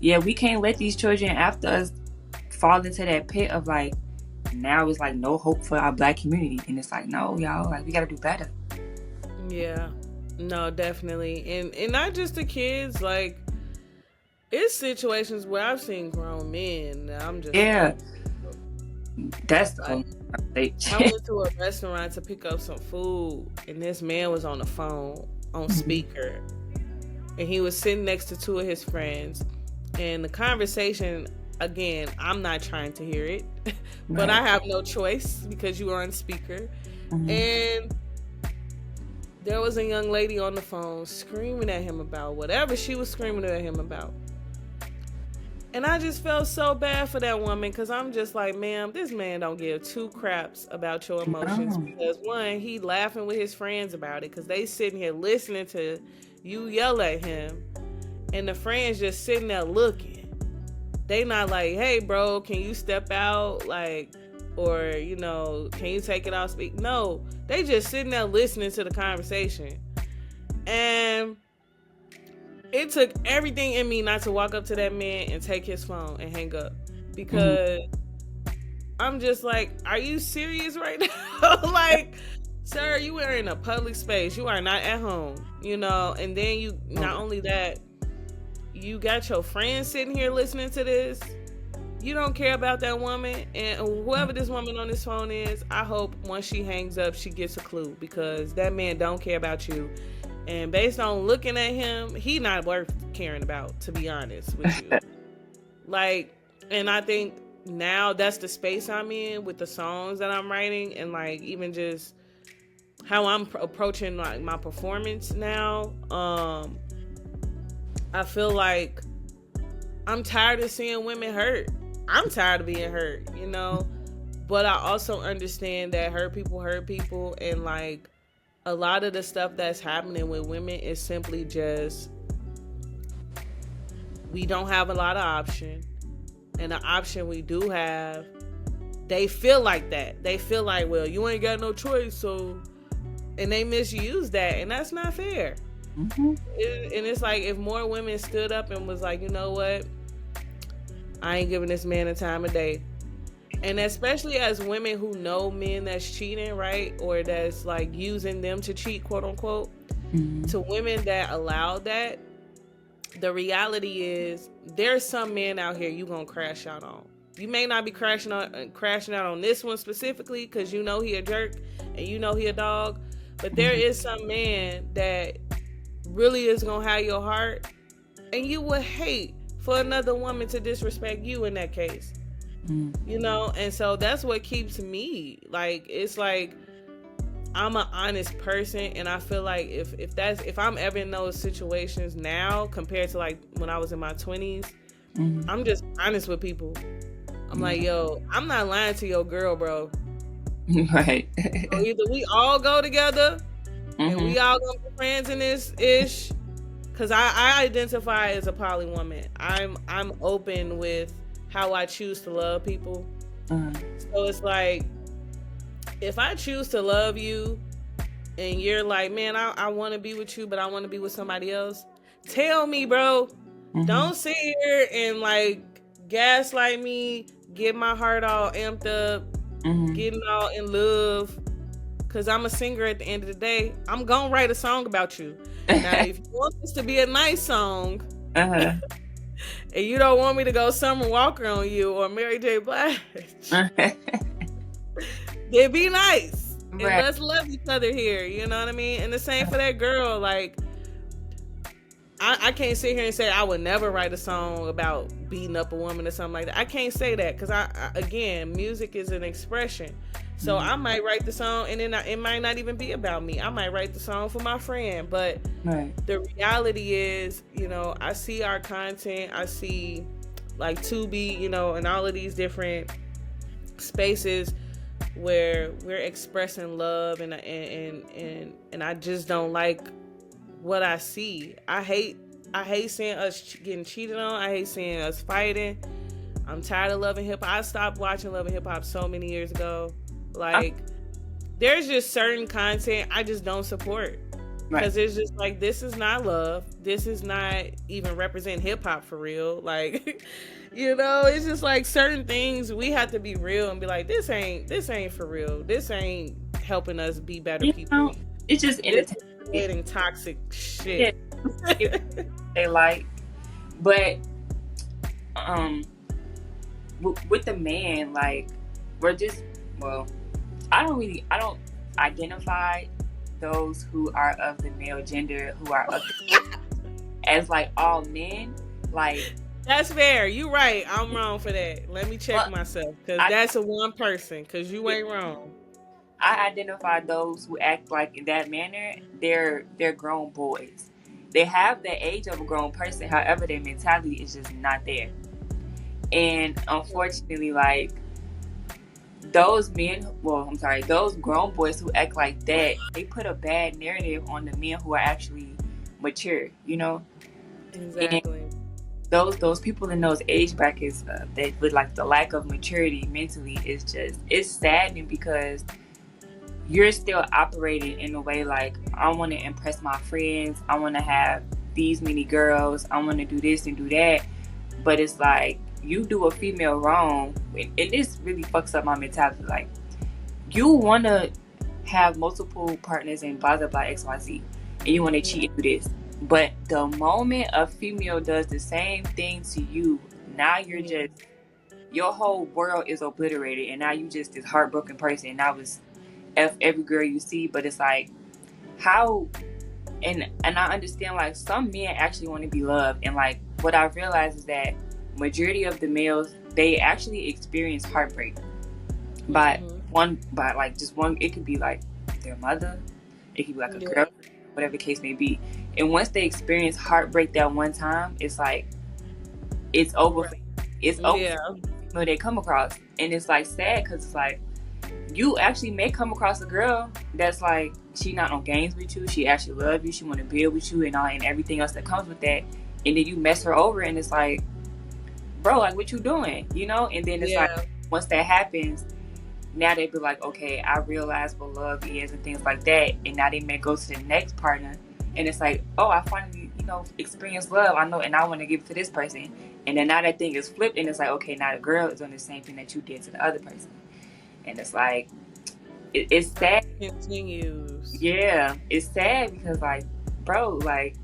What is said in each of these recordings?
Yeah, we can't let these children after us fall into that pit of like, now it's like no hope for our black community. And it's like, no, y'all, like we gotta do better. Yeah. No, definitely. And not just the kids, like it's situations where I've seen grown men. I'm just Yeah, that's the like whole thing. I went to a restaurant to pick up some food, and this man was on the phone on speaker, and he was sitting next to two of his friends, and the conversation. Again, I'm not trying to hear it, but Right. I have no choice because you are on speaker. And there was a young lady on the phone screaming at him about whatever she was screaming at him about. And I just felt so bad for that woman because I'm just like, ma'am, this man don't give two craps about your emotions. No. Because one, he laughing with his friends about it because they sitting here listening to you yell at him. And the friends just sitting there looking. They not like, hey, bro, can you step out? Like, or, you know, can you take it off speak? No, they just sitting there listening to the conversation. And it took everything in me not to walk up to that man and take his phone and hang up. Because I'm just like, are you serious right now? Like, sir, you are in a public space. You are not at home, you know? And then you, not only that, you got your friends sitting here listening to this. You don't care about that woman. And whoever this woman on this phone is, I hope once she hangs up, she gets a clue. Because that man don't care about you. And based on looking at him, he not worth caring about, to be honest with you. Like, and I think now that's the space I'm in with the songs that I'm writing. And like, even just how I'm approaching like my performance now. I feel like I'm tired of seeing women hurt. I'm tired of being hurt, you know? But I also understand that hurt people, and like a lot of the stuff that's happening with women is simply just we don't have a lot of option. And the option we do have, they feel like that. They feel like, well, you ain't got no choice, so... And they misuse that, and that's not fair. And it's like if more women stood up and was like, you know what, I ain't giving this man a time of day. And especially as women who know men that's cheating, right, or that's like using them to cheat, quote unquote, to women that allow that, the reality is there's some men out here you gonna crash out on. You may not be crashing out on this one specifically because you know he a jerk and you know he a dog, but there is some man that really is gonna have your heart, and you would hate for another woman to disrespect you in that case. You know, and so that's what keeps me like, it's like I'm an honest person, and I feel like if I'm ever in those situations now compared to like when I was in my 20s, I'm just honest with people. I'm like, yo, I'm not lying to your girl, bro. Right. So either we all go together and we all gonna be friends in this ish, because I identify as a poly woman. I'm open with how I choose to love people. So it's like, if I choose to love you and you're like, man, I want to be with you, but I want to be with somebody else, tell me, bro. Don't sit here and like gaslight me, get my heart all amped up, getting all in love. Because I'm a singer at the end of the day. I'm going to write a song about you. Now, if you want this to be a nice song, and you don't want me to go Summer Walker on you or Mary J. Blige, then be nice. And let's love each other here. You know what I mean? And the same for that girl. Like, I can't sit here and say I would never write a song about beating up a woman or something like that. I can't say that because, again, music is an expression. So I might write the song and then it might not even be about me. I might write the song for my friend. But the reality is, you know, I see our content. I see like Tubi, you know, and all of these different spaces where we're expressing love, and I just don't like what I see. I hate seeing us getting cheated on. I hate seeing us fighting. I'm tired of Love and Hip Hop. I stopped watching Love and Hip Hop so many years ago. Like, there's just certain content I just don't support. Because it's just like, this is not love. This is not even represent hip hop for real. Like, it's just like certain things we have to be real and be like, this ain't for real. This ain't helping us be better people. It's just creating toxic shit. Yeah. They like, but with the man, like, we're just, well, I don't identify those who are of the male gender who are up as like all men. Like, that's fair. You right. I'm wrong for that. Let me check myself, because that's a one person. Because you ain't wrong. I identify those who act like in that manner. They're grown boys. They have the age of a grown person. However, their mentality is just not there. And unfortunately, like, those grown boys who act like that, they put a bad narrative on the men who are actually mature, Exactly. And those people in those age brackets, that with like the lack of maturity mentally, it's saddening, because you're still operating in a way like, I want to impress my friends, I want to have these many girls, I want to do this and do that, but it's like, you do a female wrong, and this really fucks up my mentality. Like, you want to have multiple partners and blah blah blah XYZ, and you want to cheat and do this, but the moment a female does the same thing to you, now you're just, your whole world is obliterated, and now you just this heartbroken person. And I was F every girl you see, but it's like, how, and I understand, like, some men actually want to be loved, and like, what I realized is that majority of the males, they actually experience heartbreak by just one. It could be like their mother, it could be like a girl, whatever the case may be. And once they experience heartbreak that one time, it's like, it's over. It's over when they come across. And it's like sad, because it's like, you actually may come across a girl that's like, she not on games with you, she actually loves you, she want to build with you and all, and everything else that comes with that, and then you mess her over, and it's like, bro, like, what you doing, and then it's like, once that happens, now they be like, okay, I realize what love is and things like that, and now they may go to the next partner, and it's like, oh, I finally experienced love, I know, and I want to give it to this person, and then now that thing is flipped, and it's like, okay, now the girl is doing the same thing that you did to the other person, and it's like, it's sad. It continues. Yeah, it's sad, because like, bro, like,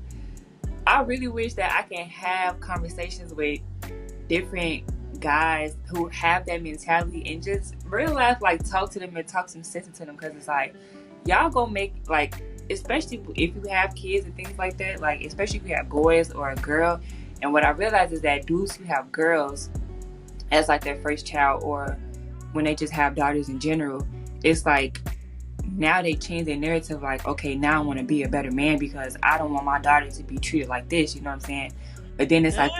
I really wish that I can have conversations with different guys who have that mentality, and just realize, like, talk to them and talk some sense into them, because it's like, y'all gonna make, like, especially if you have kids and things like that, like, especially if you have boys or a girl. And what I realize is that dudes who have girls as like their first child, or when they just have daughters in general, it's like, now they change their narrative, like, okay, now I want to be a better man because I don't want my daughter to be treated like this, you know what I'm saying? But then it's like,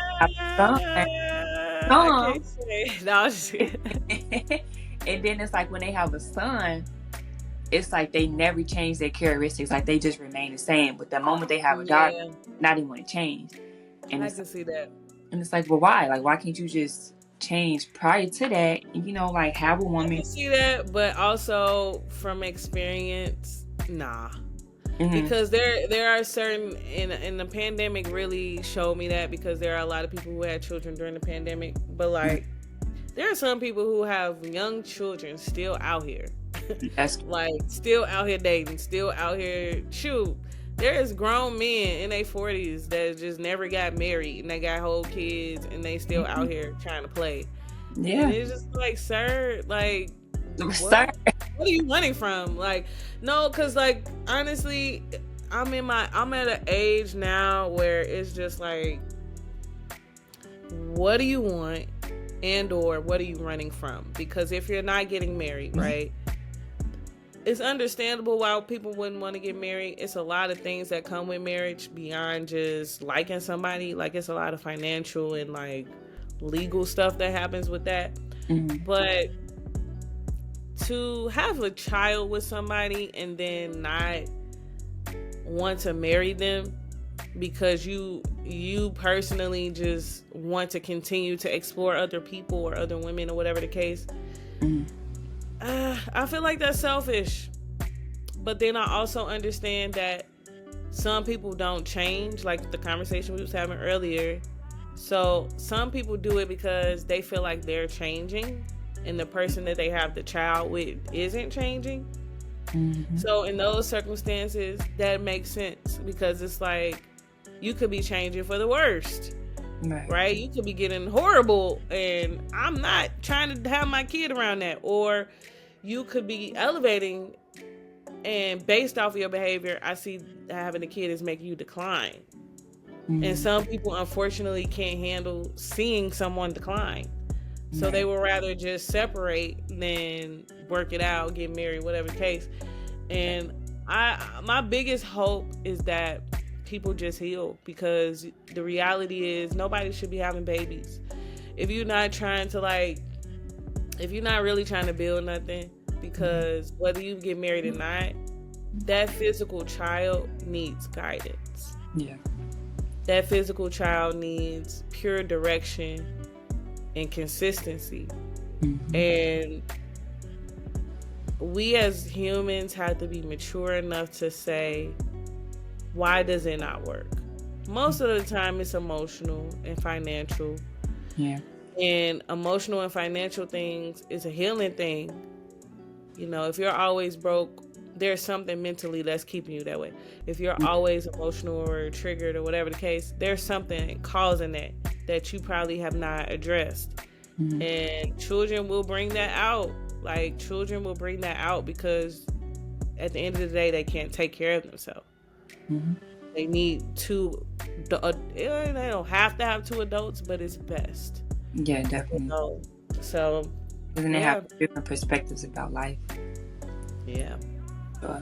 and then it's like, when they have a son, it's like they never change their characteristics, like they just remain the same. But the moment they have a daughter, now they want to change. And I can see that. And it's like, well, why? Like, why can't you just change prior to that? Like, have a woman. I can see that, but also from experience, nah. Mm-hmm. Because there are certain, and the pandemic really showed me that, because there are a lot of people who had children during the pandemic, but like, there are some people who have young children still out here. That's like, still out here dating, still out here, shoot, there's grown men in their 40s that just never got married, and they got whole kids, and they still out here trying to play. Yeah. And it's just like, sir, like, what are you running from? Like, no, because like, honestly, I'm at an age now where it's just like, what do you want, and or what are you running from? Because if you're not getting married, right, it's understandable why people wouldn't want to get married. It's a lot of things that come with marriage beyond just liking somebody. Like, it's a lot of financial and like legal stuff that happens with that. Mm-hmm. But to have a child with somebody and then not want to marry them because you personally just want to continue to explore other people or other women or whatever the case, I feel like that's selfish. But then I also understand that some people don't change, like the conversation we was having earlier. So some people do it because they feel like they're changing and the person that they have the child with isn't changing. Mm-hmm. So in those circumstances, that makes sense, because it's like you could be changing for the worst. Right? You could be getting horrible, and I'm not trying to have my kid around that. Or you could be elevating, and based off of your behavior, I see having a kid is making you decline. Mm-hmm. And some people, unfortunately, can't handle seeing someone decline. So they would rather just separate than work it out, get married, whatever the case. And my biggest hope is that people just heal, because the reality is nobody should be having babies. If you're not trying to if you're not really trying to build nothing, because whether you get married or not, that physical child needs guidance. Yeah. That physical child needs pure direction and consistency. Mm-hmm. And we as humans have to be mature enough to say, why does it not work? Most of the time it's emotional and financial. Yeah. And emotional and financial things is a healing thing. You know, if you're always broke, there's something mentally that's keeping you that way. If you're always emotional or triggered or whatever the case, there's something causing that you probably have not addressed. Mm-hmm. And children will bring that out. Like, children will bring that out because at the end of the day, they can't take care of themselves. Mm-hmm. They need they don't have to have two adults, but it's best. Yeah, definitely. So doesn't it have different perspectives about life? Yeah. Sure.